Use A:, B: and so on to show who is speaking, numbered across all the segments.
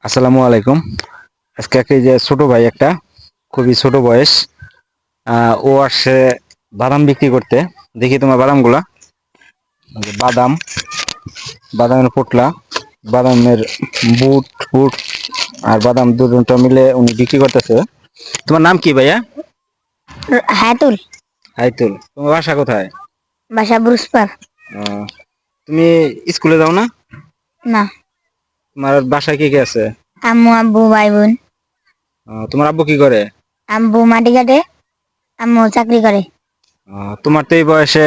A: আসসালামু আলাইকুম। আজকে এই যে ছোট ভাই একটা খুবই ছোট বয়স, ও আসছে বাদাম বিক্রি করতে। দেখি তোমার বাদামগুলা, বাদাম, বাদামের পোটলা, বাদামের বুট বুট আর বাদাম দুটো মিলে উনি বিক্রি করতেছে। তোমার নাম কি ভাইয়া?
B: হায়াতুল।
A: আইতুল। তোমার বাসা কোথায়?
B: বাসা বুরুজপার।
A: আহ, তুমি স্কুলে যাও না?
B: না।
A: তোমার বাসায় কে কে আছে?
B: আম্মু আব্বু ভাই বোন।
A: তোমার আব্বু কি করে?
B: আব্বু মাটি কাটে, আম্মু চাকরি করে।
A: তোমার তো এই বয়সে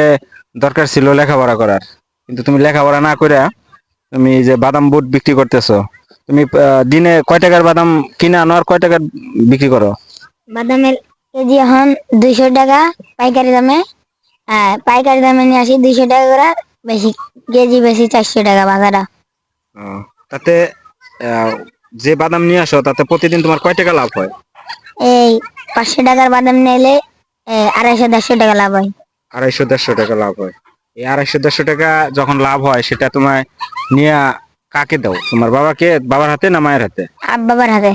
A: দরকার ছিল লেখাপড়া করার, কিন্তু তুমি লেখাপড়া না করে তুমি এই যে বাদাম বুট বিক্রি করতেছো। তুমি দিনে কয় টাকার বাদাম কিনে আনো আর কয় টাকার বিক্রি করো?
B: বাদামের কেজি এখন 200 টাকা পাইকারি দামে। পাইকারি দামে নিয়ে আসি 200 টাকা করে। বেশি কেজি বেশি 400 টাকা বাজারা।
A: আহ, তাতে আহ, যে বাদাম নিয়ে আসো তাতে প্রতিদিন তোমার কয় টাকা লাভ হয়?
B: এই 500 টাকার বাদাম নিলে 250-150 টাকা লাভ হয়।
A: 250-150 টাকা লাভ হয়। এই 250-150 টাকা যখন লাভ হয় সেটা তোমার নিয়ে কাকে দাও? তোমার বাবাকে, বাবার হাতে না মায়ের হাতে?
B: বাবার হাতে।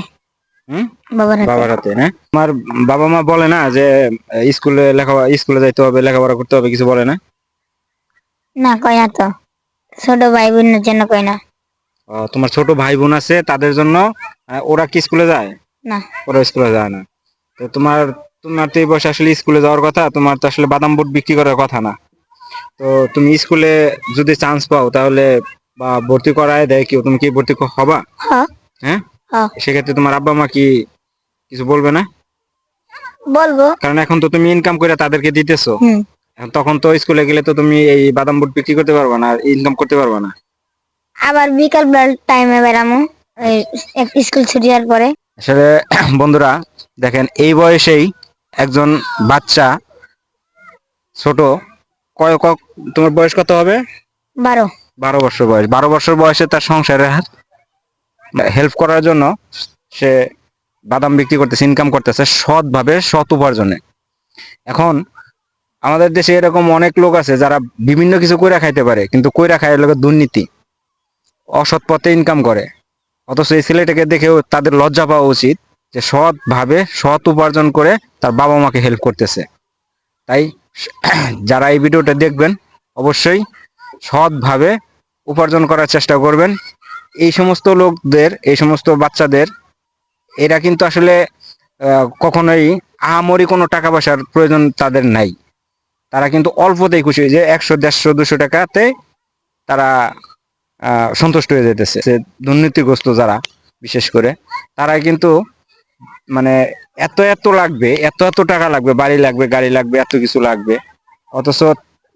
A: হুম,
B: বাবার হাতে।
A: বাবার হাতে না? তোমার বাবা মা বলে না যে স্কুলে লেখাপড়া, স্কুলে যাইতে হবে, লেখাপড়া করতে হবে, কিছু বলে না?
B: না, কয় না তো। ছোট ভাই বোনের জন্য কয় না।
A: তোমার ছোট ভাই বোন আছে তাদের জন্য? ওরা কি স্কুলে যায়?
B: না।
A: ওরা স্কুলে যায় না। তো তোমার, তোমার তো এই বয়সে আসলে স্কুলে যাওয়ার কথা, তোমার তো আসলে বাদাম বুট বিক্রি করার কথা না। তো তুমি স্কুলে যদি চান্স পাও তাহলে বা ভর্তি করায় দেয় কেউ, তুমি কি ভর্তি হবা?
B: হ।
A: হ্যাঁ,
B: হ।
A: সেক্ষেত্রে তোমার আব্বা মা কি কিছু বলবে না?
B: বলবো।
A: কারণ এখন তো তুমি ইনকাম করে তাদেরকে দিতেছো।
B: হুম।
A: এখন তখন তো স্কুলে গেলে তো তুমি এই বাদাম বুট বিক্রি করতে পারবা না, ইনকাম করতে পারবা না।
B: আবার বিকাল বেলা টাইমে বেড়ামু। এই
A: আচ্ছা।
B: স্কুল ছুটি হওয়ার পরে।
A: আসলে বন্ধুরা, দেখেন এই বয়সেই একজন বাচ্চা, ছোট, তোমার বয়স কত হবে?
B: 12।
A: 12 বছর বয়স। 12 বছর বয়সে তার সংসারের হেল্প করার জন্য সে বাদাম বিক্রি করতেছে, ইনকাম করতেছে সৎভাবে, সৎ উপার্জনে। এখন আমাদের দেশে এরকম অনেক লোক আছে যারা বিভিন্ন কিছু কইরা খাইতে পারে, কিন্তু কইরা খায় লোকের দুর্নীতি, অসৎ পথে ইনকাম করে। অথচ এই ছেলেটাকে দেখেও তাদের লজ্জা পাওয়া উচিত যে সৎভাবে, সৎ উপার্জন করে তার বাবা মাকে হেল্প করতেছে। তাই যারা এই ভিডিওটা দেখবেন অবশ্যই সৎভাবে উপার্জন করার চেষ্টা করবেন। এই সমস্ত লোকদের, এই সমস্ত বাচ্চাদের, এরা কিন্তু আসলে কখনোই আহামরি কোনো টাকা পয়সার প্রয়োজন তাদের নাই। তারা কিন্তু অল্পতেই খুশি, যে 100, 150, 200 টাকাতে তারা সন্তুষ্ট হয়ে যেতেছে। দুর্নীতিগ্রস্ত যারা, বিশেষ করে তারা কিন্তু মানে এত এত লাগবে, এত এত টাকা লাগবে, বাড়ি লাগবে, গাড়ি লাগবে, এত কিছু লাগবে। অথচ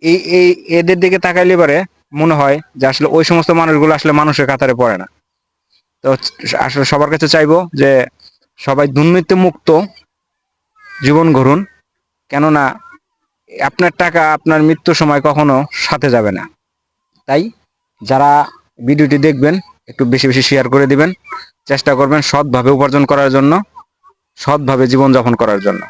A: এই এই এদের দিকে তাকাইলে পরে মনে হয় যে আসলে ওই সমস্ত মানুষগুলো আসলে মানুষের কাতারে পড়ে না। তো আসলে সবার কাছে চাইবো যে সবাই দুর্নীতি মুক্ত জীবন গড়ুন। কেননা আপনার টাকা আপনার মৃত্যুর সময় কখনো সাথে যাবে না। তাই যারা ভিডিওটি দেখবেন একটু বেশি বেশি শেয়ার করে দিবেন। চেষ্টা করবেন সৎভাবে উপার্জন করার জন্য, সৎভাবে জীবনযাপন করার জন্য।